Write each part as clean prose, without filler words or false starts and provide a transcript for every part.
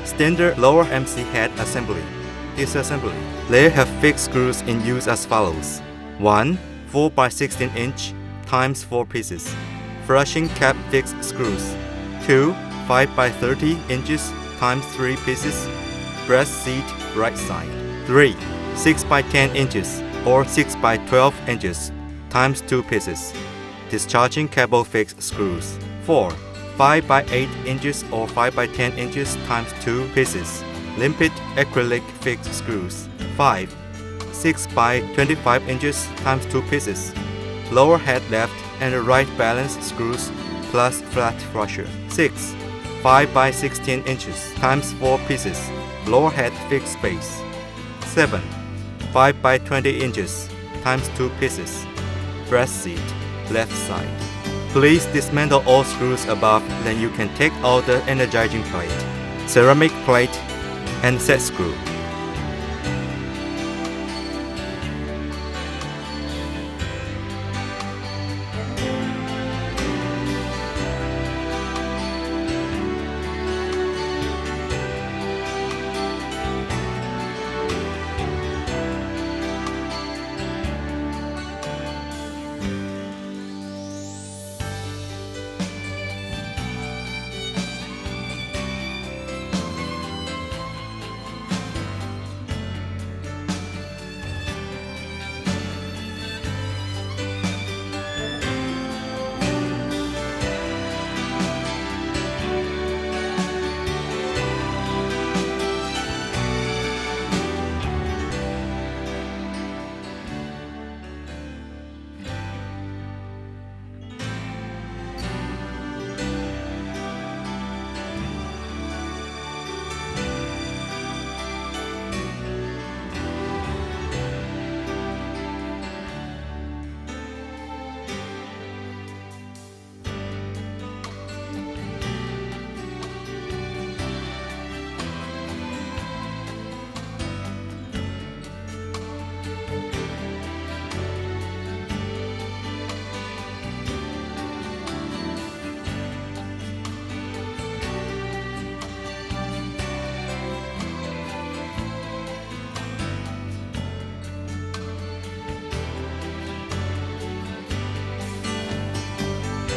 Standard lower MC head assembly. Disassembly. They have fixed screws in use as follows. 1. 4 by 16 inch times 4 pieces. Flushing cap fixed screws. 2. 5 by 30 inches times 3 pieces. Brass seat right side. 3. 6 by 10 inches or 6 by 12 inches times 2 pieces. Discharging cable fixed screws. 4. 5 by 8 inches or 5 by 10 inches times 2 pieces. Limpid acrylic fixed screws. 5. 6 by 25 inches times 2 pieces. Lower head left and right balance screws plus flat washer. 6. 5 by 16 inches times 4 pieces. Lower head fixed space. 7. 5 by 20 inches times 2 pieces. Brass seat left side. Please dismantle all screws above, then you can take out the energizing plate, ceramic plate, and set screw.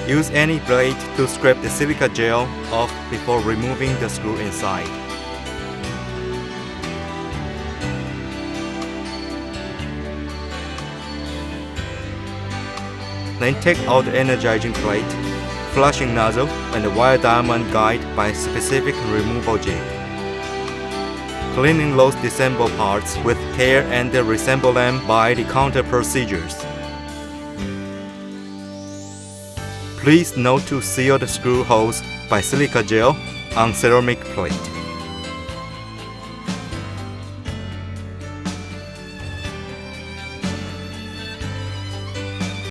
Use any blade to scrape the silica gel off before removing the screw inside. Then take out the energizing plate, flushing nozzle, and the wire diamond guide by specific removal jig. Cleaning those disassembled parts with care and reassemble them by the counter procedures. Please note to seal the screw holes by silica gel on ceramic plate.